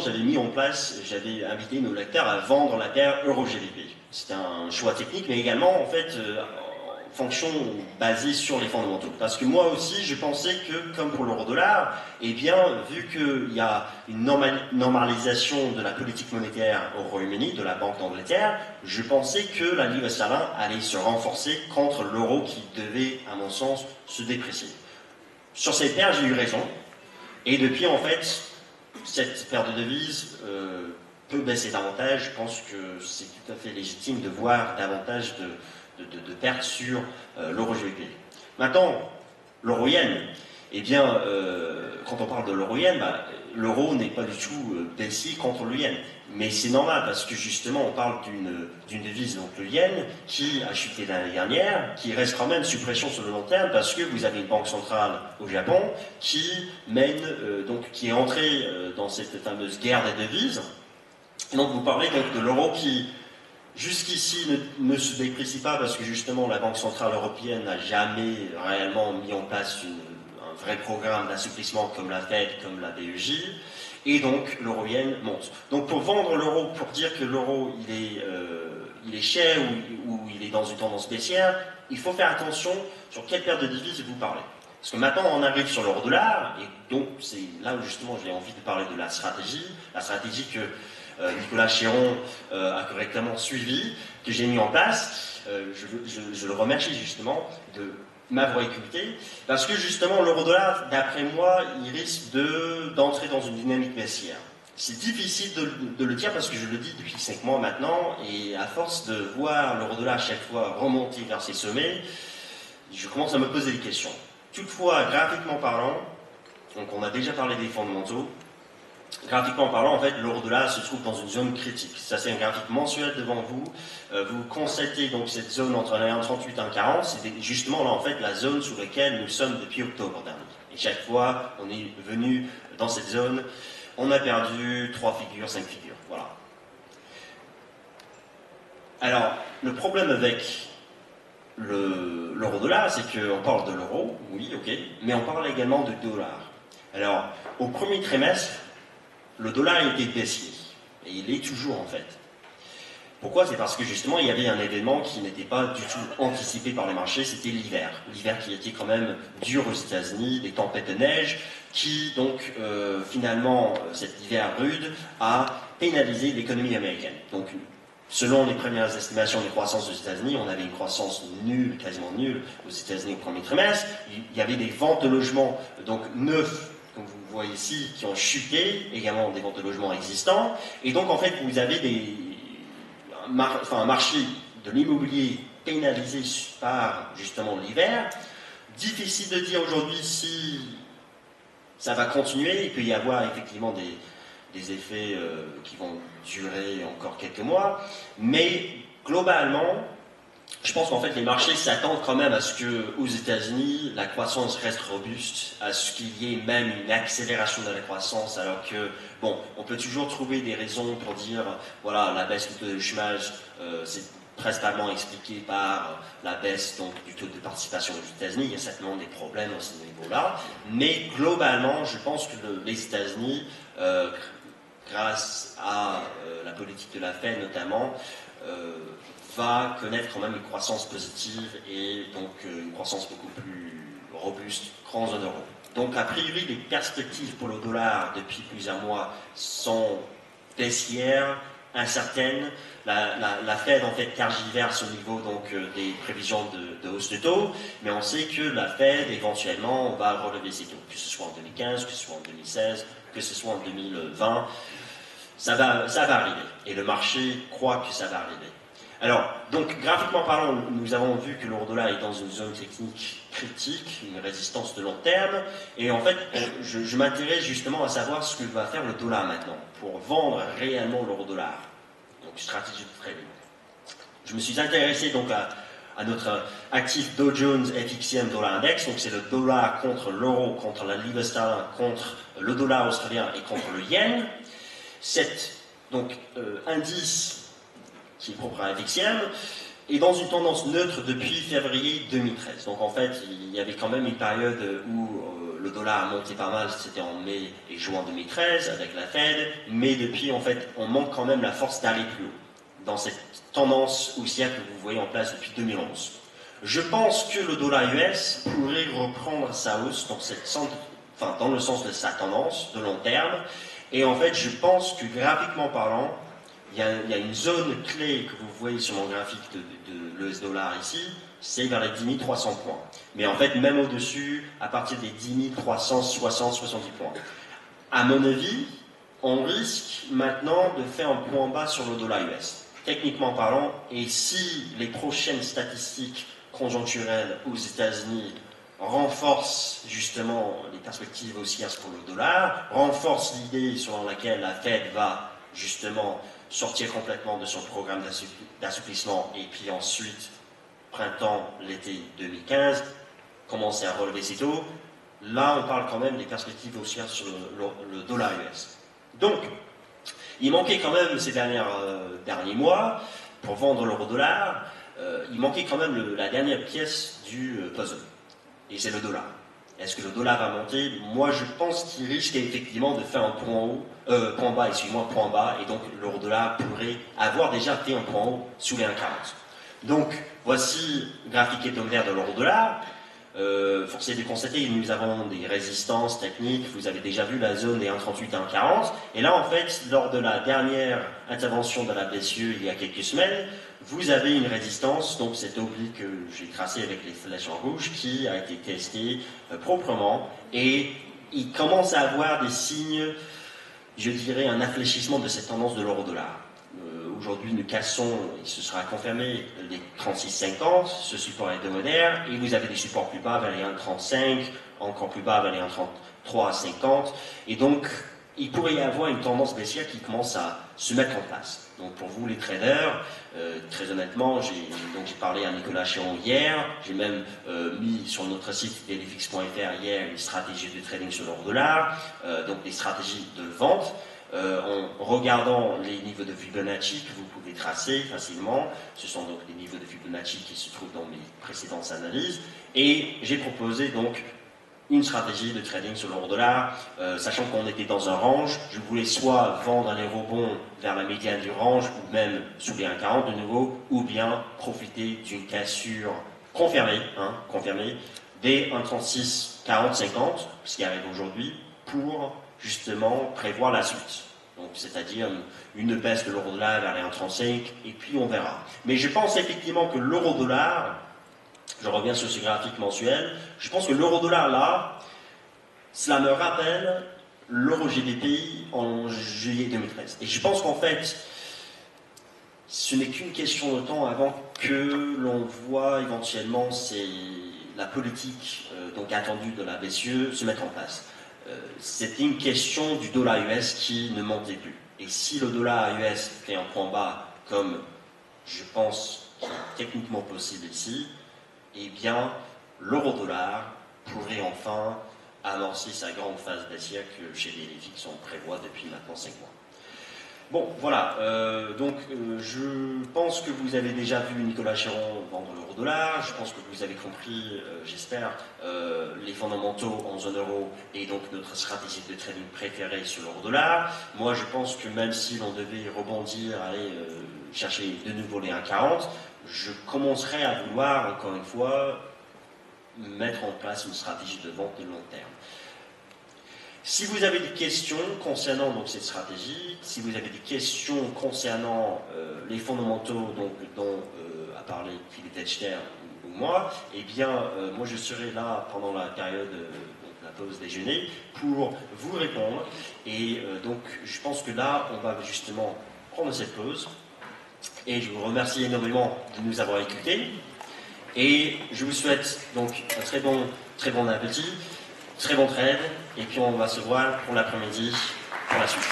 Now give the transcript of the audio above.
J'avais mis en place, j'avais invité nos lecteurs à vendre la paire Euro-GBP. C'était un choix technique, mais également en fait en fonction basée sur les fondamentaux. Parce que moi aussi, je pensais que, comme pour l'euro-dollar, eh bien, vu qu'il y a une normalisation de la politique monétaire au Royaume-Uni, de la Banque d'Angleterre, je pensais que la livre sterling allait se renforcer contre l'euro qui devait, à mon sens, se déprécier. Sur cette paire, j'ai eu raison. Et depuis, en fait, cette paire de devises peut baisser davantage. Je pense que c'est tout à fait légitime de voir davantage de pertes sur l'euro-GBP. Maintenant, l'euro-yen, eh bien, quand on parle de l'euro-yen, l'euro n'est pas du tout baissier contre le yen. Mais c'est normal parce que justement, on parle d'une devise, donc le yen, qui a chuté l'année dernière, qui reste quand même sous pression sur le long terme parce que vous avez une banque centrale au Japon qui mène, qui est entrée dans cette fameuse guerre des devises. Donc vous parlez donc de l'euro qui jusqu'ici ne se déprécie pas parce que justement la Banque Centrale Européenne n'a jamais réellement mis en place un vrai programme d'assouplissement comme la Fed, comme la BEJ, et donc l'euro-yen monte. Donc pour vendre l'euro, pour dire que l'euro il est cher ou il est dans une tendance baissière, il faut faire attention sur quelle paire de devises vous parlez. Parce que maintenant on arrive sur l'euro-dollar, et donc c'est là où justement j'ai envie de parler de la stratégie que Nicolas Chéron a correctement suivi, que j'ai mis en place. Je le remercie justement de m'avoir écouté, parce que justement l'euro-dollar, d'après moi, il risque d'entrer dans une dynamique baissière. C'est difficile de le dire parce que je le dis depuis 5 mois maintenant, et à force de voir l'euro-dollar chaque fois remonter vers ses sommets, je commence à me poser des questions. Toutefois, graphiquement parlant, donc on a déjà parlé des fondamentaux, graphiquement parlant, en fait, l'euro-dollar se trouve dans une zone critique. Ça, c'est un graphique mensuel devant vous. Vous constatez donc cette zone entre 1,38 et 1,40. C'est justement là, en fait, la zone sur laquelle nous sommes depuis octobre dernier. Et chaque fois, on est venu dans cette zone, on a perdu 3 figures, 5 figures. Voilà. Alors, le problème avec l'euro-dollar, c'est qu'on parle de l'euro, oui, ok, mais on parle également de dollar. Alors, au premier trimestre, le dollar était baissier, et il est toujours en fait. Pourquoi? C'est parce que justement il y avait un événement qui n'était pas du tout anticipé par les marchés, c'était l'hiver. L'hiver qui était quand même dur aux États-Unis, des tempêtes de neige, qui donc finalement, cet hiver rude, a pénalisé l'économie américaine. Donc selon les premières estimations de croissance aux États-Unis, on avait une croissance nulle, quasiment nulle aux États-Unis au premier trimestre. Il y avait des ventes de logements donc neufs, comme vous voyez ici, qui ont chuté, également des ventes de logements existants. Et donc, en fait, vous avez un marché de l'immobilier pénalisé par, justement, l'hiver. Difficile de dire aujourd'hui si ça va continuer. Il peut y avoir, effectivement, des effets qui vont durer encore quelques mois. Mais, globalement, je pense qu'en fait les marchés s'attendent quand même à ce qu'aux États-Unis la croissance reste robuste, à ce qu'il y ait même une accélération de la croissance, alors que, bon, on peut toujours trouver des raisons pour dire, voilà, la baisse du taux de chômage, c'est principalement expliqué par la baisse donc, du taux de participation aux États-Unis. Il y a certainement des problèmes à ce niveau-là, mais globalement, je pense que les États-Unis, grâce à la politique de la Fed notamment, va connaître quand même une croissance positive et donc une croissance beaucoup plus robuste qu'en zone euro. Donc a priori les perspectives pour le dollar depuis plusieurs mois sont baissières, incertaines. La Fed en fait tergiverse au niveau donc des prévisions de hausse de taux, mais on sait que la Fed éventuellement va relever ses taux, que ce soit en 2015, que ce soit en 2016, que ce soit en 2020. Ça va arriver et le marché croit que ça va arriver. Alors, donc, graphiquement parlant, nous avons vu que l'euro-dollar est dans une zone technique critique, une résistance de long terme, et en fait, je m'intéresse justement à savoir ce que va faire le dollar maintenant, pour vendre réellement l'euro-dollar. Donc, stratégie de trading. Je me suis intéressé donc à notre actif Dow Jones FXCM Dollar Index, donc c'est le dollar contre l'euro, contre la livre sterling, contre le dollar australien et contre le yen. Cet indice qui est propre à FXCM, est dans une tendance neutre depuis février 2013. Donc en fait, il y avait quand même une période où le dollar a monté pas mal, c'était en mai et juin 2013 avec la Fed, mais depuis, en fait, on manque quand même la force d'aller plus haut dans cette tendance haussière que vous voyez en place depuis 2011. Je pense que le dollar US pourrait reprendre sa hausse dans le sens de sa tendance de long terme, et en fait, je pense que graphiquement parlant, il y a une zone clé que vous voyez sur mon graphique de l'US dollar ici, c'est vers les 10 300 points. Mais en fait, même au-dessus, à partir des 10 360-70 points. À mon avis, on risque maintenant de faire un point bas sur le dollar US, techniquement parlant, et si les prochaines statistiques conjoncturelles aux États-Unis renforcent justement les perspectives haussières pour le dollar, renforcent l'idée selon laquelle la Fed va justement sortir complètement de son programme d'assouplissement et puis ensuite, printemps, l'été 2015, commencer à relever ses taux, là on parle quand même des perspectives haussières sur le dollar US. Donc, il manquait quand même ces derniers mois, pour vendre l'euro-dollar, il manquait quand même la dernière pièce du puzzle, et c'est le dollar. Est-ce que le dollar va monter? Moi, je pense qu'il risque effectivement de faire un point bas, et donc l'euro-dollar pourrait avoir déjà fait un point haut sous les 1,40. Donc, voici le graphique hebdomadaire de l'euro-dollar. Force est de constater que nous avons des résistances techniques. Vous avez déjà vu la zone des 1,38 à 1,40. Et là, en fait, lors de la dernière intervention de la BCE il y a quelques semaines, vous avez une résistance, donc cet oblique que j'ai tracé avec les flèches en rouge, qui a été testé proprement. Et il commence à avoir des signes, je dirais, un infléchissement de cette tendance de l'euro-dollar. Aujourd'hui, nous cassons, et ce sera confirmé, les 36,50, ce support hebdomadaire, et vous avez des supports plus bas vers les 1,35, encore plus bas vers les 1,33,50, et donc il pourrait y avoir une tendance baissière qui commence à se mettre en place. Donc pour vous les traders, très honnêtement, j'ai parlé à Nicolas Chéron hier, j'ai même mis sur notre site delifix.fr hier une stratégie de trading sur l'euro-dollar, donc des stratégies de vente. En regardant les niveaux de Fibonacci que vous pouvez tracer facilement, ce sont donc les niveaux de Fibonacci qui se trouvent dans mes précédentes analyses, et j'ai proposé donc une stratégie de trading sur l'euro-dollar, sachant qu'on était dans un range. Je voulais soit vendre les rebonds vers la médiane du range, ou même sous les 1,40 de nouveau, ou bien profiter d'une cassure confirmée des 1,36, 40, 50, ce qui arrive aujourd'hui, pour justement prévoir la suite. Donc, c'est-à-dire une baisse de l'euro-dollar vers les 1,35, et puis on verra. Mais je pense effectivement que l'euro-dollar, je reviens sur ce graphique mensuel, je pense que l'euro-dollar là, cela me rappelle l'euro-GBP en juillet 2013. Et je pense qu'en fait, ce n'est qu'une question de temps avant que l'on voit éventuellement la politique donc attendue de la BCE se mettre en place. C'était une question du dollar US qui ne montait plus. Et si le dollar US fait un point bas, comme je pense qu'il est techniquement possible ici, eh bien, l'euro-dollar pourrait enfin amorcer sa grande phase baissière que chez les FX on prévoit depuis maintenant 5 mois. Bon, voilà, je pense que vous avez déjà vu Nicolas Chéron vendre l'euro-dollar, je pense que vous avez compris, j'espère, les fondamentaux en zone euro et donc notre stratégie de trading préférée sur l'euro-dollar. Moi, je pense que même si l'on devait rebondir, aller chercher de nouveau les 1,40, je commencerai à vouloir, encore une fois, mettre en place une stratégie de vente de long terme. Si vous avez des questions concernant donc, cette stratégie, si vous avez des questions concernant les fondamentaux dont a parlé Philippe Dechter ou moi, eh bien, moi je serai là pendant la période de la pause déjeuner pour vous répondre. Et donc, je pense que là, on va justement prendre cette pause. Et je vous remercie énormément de nous avoir écoutés. Et je vous souhaite donc un très bon appétit, très bon trade, et puis on va se voir pour l'après-midi pour la suite.